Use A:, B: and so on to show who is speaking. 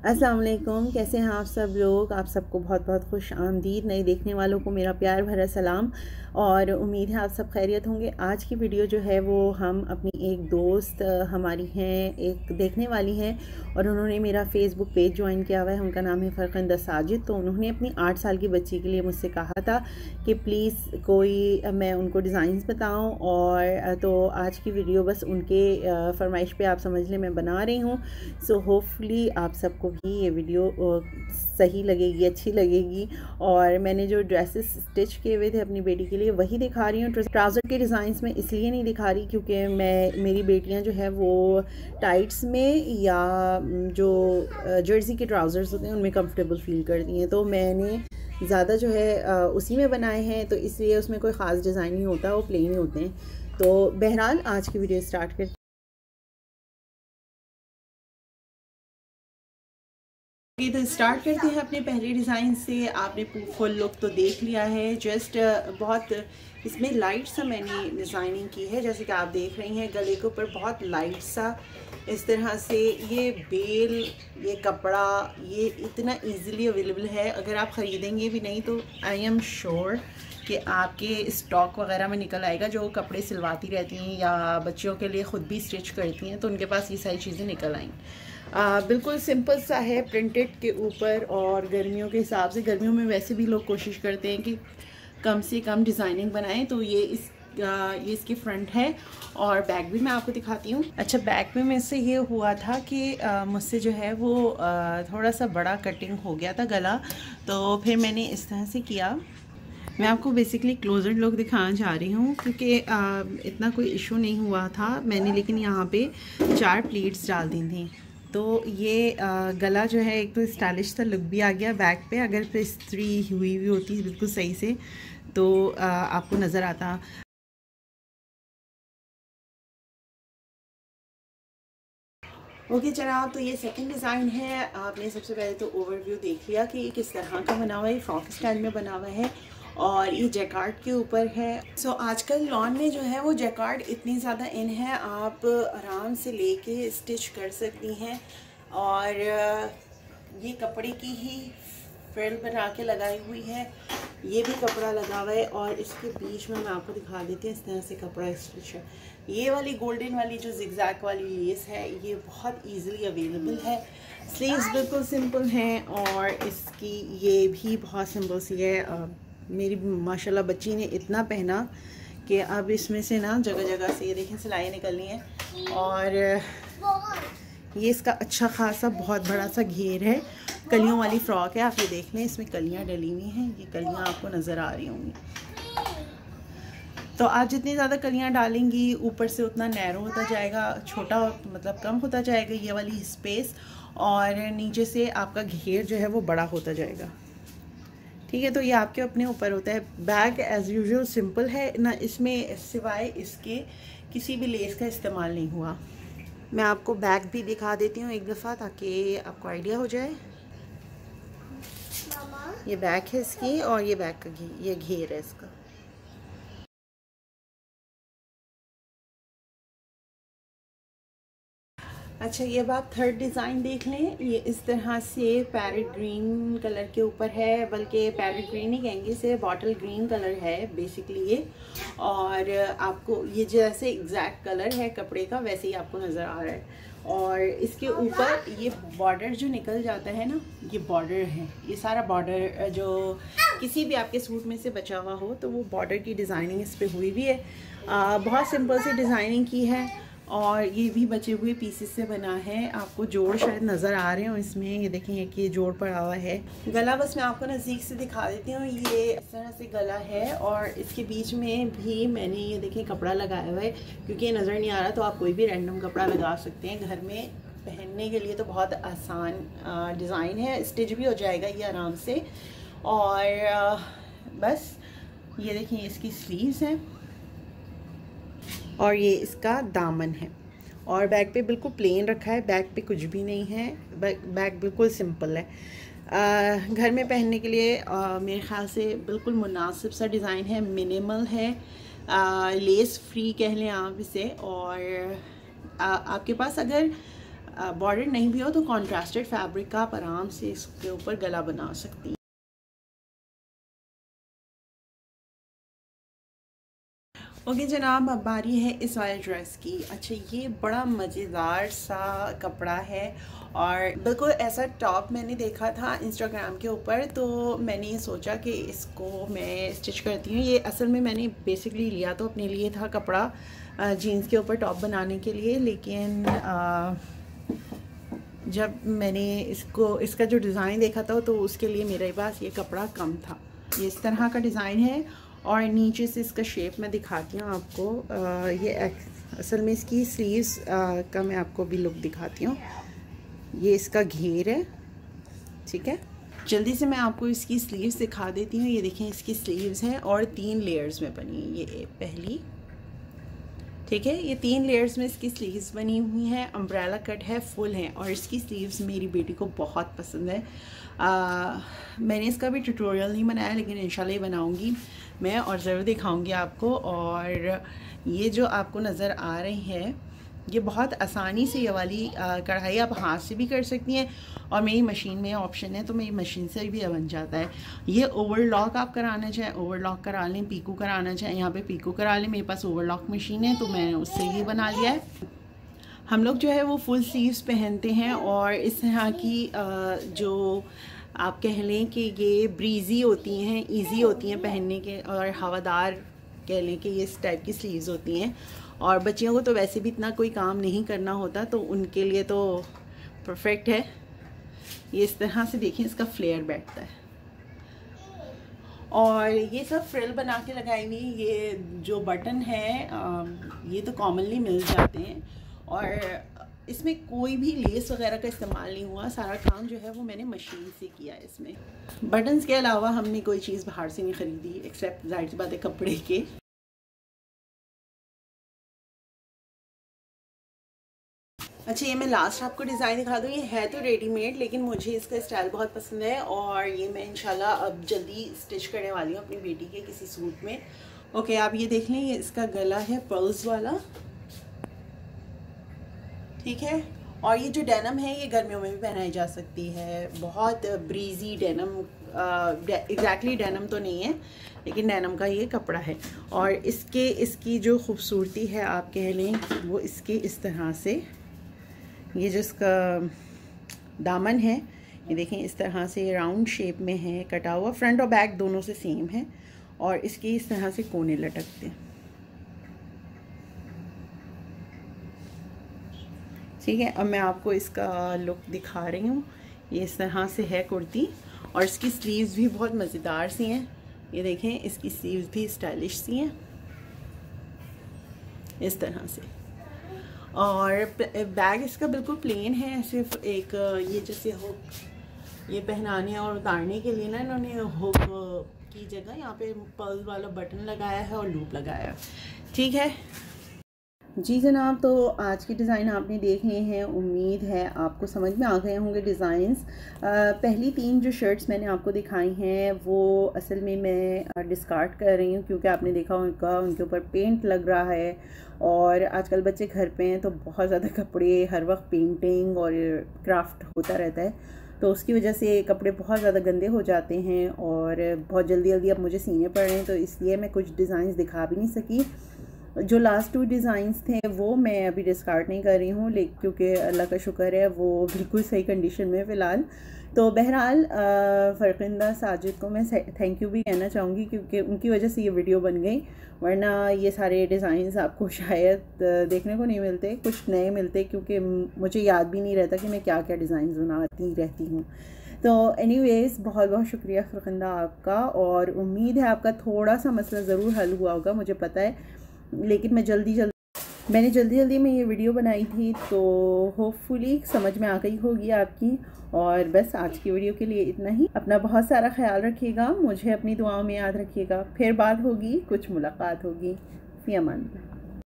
A: अस्सलाम वालेकुम, कैसे हैं आप सब लोग। आप सबको बहुत बहुत खुश आमदीद। नए देखने वालों को मेरा प्यार भरा सलाम और उम्मीद है आप सब खैरियत होंगे। आज की वीडियो जो है वो हम अपनी एक दोस्त हमारी हैं, एक देखने वाली हैं और उन्होंने मेरा फ़ेसबुक पेज ज्वाइन किया हुआ है। उनका नाम है फ़रखंदा साजिद। तो उन्होंने अपनी 8 साल की बच्ची के लिए मुझसे कहा था कि प्लीज़ कोई मैं उनको डिज़ाइंस बताऊं, और तो आज की वीडियो बस उनके फरमाइश पे आप समझ लें मैं बना रही हूँ। सो होपफुली आप सबको भी ये वीडियो सही लगेगी, अच्छी लगेगी। और मैंने जो ड्रेसेस स्टिच किए हुए थे अपनी बेटी के लिए वही दिखा रही हूँ। ट्राउज़र के डिज़ाइंस में इसलिए नहीं दिखा रही क्योंकि मेरी बेटियाँ जो है वो टाइट्स में या जो जर्सी के ट्राउज़र्स होते हैं उनमें कंफर्टेबल फ़ील करती हैं। तो मैंने ज़्यादा जो है उसी में बनाए हैं, तो इसलिए उसमें कोई ख़ास डिज़ाइन नहीं होता, वो प्लेन ही होते हैं। तो बहरहाल आज की वीडियो स्टार्ट करते हैं। तो स्टार्ट करते हैं अपने पहले डिज़ाइन से। आपने फुल लुक तो देख लिया है। जस्ट बहुत इसमें लाइट सा मैंने डिज़ाइनिंग की है, जैसे कि आप देख रही हैं गले के ऊपर बहुत लाइट सा इस तरह से ये बेल, ये कपड़ा, ये इतना इजीली अवेलेबल है। अगर आप ख़रीदेंगे भी नहीं तो आई एम श्योर कि आपके स्टॉक वगैरह में निकल आएगा। जो कपड़े सिलवाती रहती हैं या बच्चियों के लिए ख़ुद भी स्टिच करती हैं तो उनके पास ये सारी चीज़ें निकल आएंगी। बिल्कुल सिंपल सा है प्रिंटेड के ऊपर। और गर्मियों के हिसाब से, गर्मियों में वैसे भी लोग कोशिश करते हैं कि कम से कम डिज़ाइनिंग बनाएं। तो ये इसकी फ्रंट है और बैक भी मैं आपको दिखाती हूँ। अच्छा, बैक में मुझसे ये हुआ था कि मुझसे जो है वो थोड़ा सा बड़ा कटिंग हो गया था गला, तो फिर मैंने इस तरह से किया। मैं आपको बेसिकली क्लोजर लुक दिखाना चाह रही हूँ क्योंकि इतना कोई इशू नहीं हुआ था मैंने, लेकिन यहाँ पे 4 प्लीट्स डाल दी थी। तो ये गला जो है एक तो स्टाइलिश सा लुक भी आ गया बैक पे। अगर इस्त्री हुई होती बिल्कुल सही से तो आपको नज़र आता। ओके जनाब, तो ये सेकंड डिज़ाइन है। आपने सबसे पहले तो ओवरव्यू देख लिया कि ये किस तरह का बना हुआ है। फ्रॉक स्टाइल में बना हुआ है और ये जैकार्ड के ऊपर है। सो आजकल लॉन में जो है वो जैकार्ड इतनी ज़्यादा इन है, आप आराम से लेके स्टिच कर सकती हैं। और ये कपड़े की ही फ्रिल बना के लगाई हुई है, ये भी कपड़ा लगा हुआ है और इसके बीच में मैं आपको दिखा देती हूँ इस तरह से कपड़ा स्टिच है। ये वाली गोल्डन वाली जो जिगजैग वाली लेस है ये बहुत इजीली अवेलेबल है। स्लीव्स बिल्कुल सिंपल हैं और इसकी ये भी बहुत सिंपल सी है। मेरी माशाल्लाह बच्ची ने इतना पहना कि अब इसमें से ना जगह जगह से ये देखें सिलाई निकलनी है। और ये इसका अच्छा खासा बहुत बड़ा सा घेर है। कलियों वाली फ्रॉक है, आप ये देख लें, इसमें कलियां डली हुई हैं। ये कलियां आपको नज़र आ रही होंगी। तो आप जितनी ज़्यादा कलियां डालेंगी ऊपर से उतना नैरो होता जाएगा, छोटा मतलब कम होता जाएगा ये वाली स्पेस, और नीचे से आपका घेर जो है वो बड़ा होता जाएगा। ठीक है, तो ये आपके अपने ऊपर होता है। बैग एज़ यूजुअल सिंपल है ना, इसमें सिवाय इसके किसी भी लेस का इस्तेमाल नहीं हुआ। मैं आपको बैग भी दिखा देती हूँ एक दफ़ा ताकि आपको आइडिया हो जाए। ये बैग है इसकी और ये बैग का ये घेर है इसका। अच्छा, ये अब आप थर्ड डिज़ाइन देख लें। ये इस तरह से पैरेट ग्रीन कलर के ऊपर है, बल्कि पैरेट ग्रीन ही कहेंगे इसे, बॉटल ग्रीन कलर है बेसिकली ये। और आपको ये जैसे एग्जैक्ट कलर है कपड़े का वैसे ही आपको नज़र आ रहा है। और इसके ऊपर ये बॉर्डर जो निकल जाता है ना, ये बॉर्डर है, ये सारा बॉर्डर जो किसी भी आपके सूट में से बचा हुआ हो तो वो बॉर्डर की डिज़ाइनिंग इस पर हुई भी है। बहुत सिंपल सी डिज़ाइनिंग की है और ये भी बचे हुए पीसेस से बना है। आपको जोड़ शायद नज़र आ रहे हो इसमें, ये देखें कि ये जोड़ पड़ा हुआ है। गला बस मैं आपको नज़दीक से दिखा देती हूँ। ये इस तरह से गला है और इसके बीच में भी मैंने ये देखें कपड़ा लगाया हुआ है। क्योंकि ये नज़र नहीं आ रहा तो आप कोई भी रैंडम कपड़ा लगा सकते हैं। घर में पहनने के लिए तो बहुत आसान डिज़ाइन है, स्टिच भी हो जाएगा ये आराम से। और बस ये देखें इसकी स्लीव्स हैं और ये इसका दामन है। और बैग पे बिल्कुल प्लेन रखा है, बैग पे कुछ भी नहीं है, बैग बिल्कुल सिंपल है। घर में पहनने के लिए मेरे ख्याल से बिल्कुल मुनासिब सा डिज़ाइन है, मिनिमल है, लेस फ्री कह लें आप इसे। और आपके पास अगर बॉर्डर नहीं भी हो तो कॉन्ट्रास्टेड फैब्रिक का आप आराम से इसके ऊपर गला बना सकती हैं। ओके जनाब, अब बारी है इस वाले ड्रेस की। अच्छा, ये बड़ा मज़ेदार सा कपड़ा है और बिल्कुल ऐसा टॉप मैंने देखा था इंस्टाग्राम के ऊपर, तो मैंने ये सोचा कि इसको मैं स्टिच करती हूँ। ये असल में मैंने बेसिकली लिया तो अपने लिए था कपड़ा जीन्स के ऊपर टॉप बनाने के लिए, लेकिन जब मैंने इसका जो डिज़ाइन देखा था तो उसके लिए मेरे पास ये कपड़ा कम था। ये इस तरह का डिज़ाइन है और नीचे से इसका शेप मैं दिखाती हूँ आपको। ये असल में इसकी स्लीव्स का मैं आपको भी लुक दिखाती हूँ। ये इसका घेर है, ठीक है। जल्दी से मैं आपको इसकी स्लीव्स दिखा देती हूँ। ये देखें, इसकी स्लीव्स हैं और 3 लेयर्स में बनी। ये पहली, ठीक है, ये 3 लेयर्स में इसकी स्लीव्स बनी हुई हैं। अम्ब्रेला कट है, फुल है और इसकी स्लीव्स मेरी बेटी को बहुत पसंद है। मैंने इसका भी ट्यूटोरियल नहीं बनाया, लेकिन इंशाल्लाह ये बनाऊंगी मैं और ज़रूर दिखाऊंगी आपको। और ये जो आपको नज़र आ रही है, ये बहुत आसानी से ये वाली कढ़ाई आप हाथ से भी कर सकती हैं और मेरी मशीन में ऑप्शन है तो मेरी मशीन से भी बन जाता है। ये ओवरलॉक आप कराना चाहें ओवरलॉक करा लें, पीको कराना चाहें यहाँ पे पीको करा लें। मेरे पास ओवरलॉक मशीन है तो मैंने उससे ये बना लिया है। हम लोग जो है वो फुल स्लीव्स पहनते हैं और इस तरह की जो आप कह लें कि ये ब्रीजी होती हैं, इजी होती हैं पहनने के, और हवादार कह लें कि ये इस टाइप की स्लीव्स होती हैं। और बच्चियों को तो वैसे भी इतना कोई काम नहीं करना होता तो उनके लिए तो परफेक्ट है। ये इस तरह से देखिए इसका फ्लेयर बैठता है और ये सब फ्रिल बना के लगाई हुई। ये जो बटन है ये तो कॉमनली मिल जाते हैं और इसमें कोई भी लेस वगैरह का इस्तेमाल नहीं हुआ। सारा काम जो है वो मैंने मशीन से किया है। इसमें बटन्स के अलावा हमने कोई चीज़ बाहर से नहीं ख़रीदी, एक्सेप्ट जाहिर सी बात है कपड़े के। अच्छा, ये मैं लास्ट आपको डिज़ाइन दिखा दूँ। ये है तो रेडीमेड, लेकिन मुझे इसका स्टाइल बहुत पसंद है और ये मैं इंशाल्लाह अब जल्दी स्टिच करने वाली हूँ अपनी बेटी के किसी सूट में। ओके, आप ये देख लें, ये इसका गला है पर्ल्स वाला, ठीक है। और ये जो डेनम है ये गर्मियों में भी पहनाई जा सकती है। बहुत ब्रीजी डेनम, एग्जैक्टली डेनम तो नहीं है लेकिन डेनम का ये कपड़ा है। और इसकी जो खूबसूरती है आप कह लें वो इसके इस तरह से, ये जिसका दामन है ये देखें इस तरह से राउंड शेप में है, कटा हुआ। फ्रंट और बैक दोनों से सेम है और इसके इस तरह से कोने लटकते हैं, ठीक है। अब मैं आपको इसका लुक दिखा रही हूँ। ये इस तरह से है कुर्ती और इसकी स्लीव्स भी बहुत मज़ेदार सी हैं। ये देखें, इसकी स्लीव्स भी स्टाइलिश सी हैं इस तरह से। और बैग इसका बिल्कुल प्लेन है, सिर्फ एक ये जैसे हुक ये पहनाने और उतारने के लिए ना इन्होंने हुक की जगह यहाँ पे पर्ल वाला बटन लगाया है और लूप लगाया है, ठीक है जी जनाब। तो आज के डिज़ाइन आपने देख लिए हैं, उम्मीद है आपको समझ में आ गए होंगे डिज़ाइंस। पहली 3 जो शर्ट्स मैंने आपको दिखाई हैं वो असल में मैं डिस्कार्ड कर रही हूँ क्योंकि आपने देखा होगा उनके ऊपर पेंट लग रहा है और आजकल बच्चे घर पे हैं तो बहुत ज़्यादा कपड़े, हर वक्त पेंटिंग और क्राफ्ट होता रहता है तो उसकी वजह से कपड़े बहुत ज़्यादा गंदे हो जाते हैं और बहुत जल्दी जल्दी अब मुझे सीने पड़ रहे हैं, तो इसलिए मैं कुछ डिज़ाइंस दिखा भी नहीं सकी। जो लास्ट 2 डिज़ाइंस थे वो मैं अभी डिस्कार्ड नहीं कर रही हूँ, लेकिन क्योंकि अल्लाह का शुक्र है वो बिल्कुल सही कंडीशन में फ़िलहाल। तो बहरहाल फ़रकिंदा साजिद को मैं थैंक यू भी कहना चाहूँगी क्योंकि उनकी वजह से ये वीडियो बन गई, वरना ये सारे डिज़ाइंस आपको शायद देखने को नहीं मिलते, कुछ नए मिलते क्योंकि मुझे याद भी नहीं रहता कि मैं क्या क्या डिज़ाइन बनाती रहती हूँ। तो एनीवेज़ बहुत बहुत शुक्रिया फ़रकिंदा आपका, और उम्मीद है आपका थोड़ा सा मसला ज़रूर हल हुआ होगा, मुझे पता है, लेकिन मैंने जल्दी में ये वीडियो बनाई थी तो होपफुली समझ में आ गई होगी आपकी। और बस आज की वीडियो के लिए इतना ही। अपना बहुत सारा ख्याल रखिएगा, मुझे अपनी दुआओं में याद रखिएगा। फिर बात होगी, कुछ मुलाकात होगी। फ़ी अमान।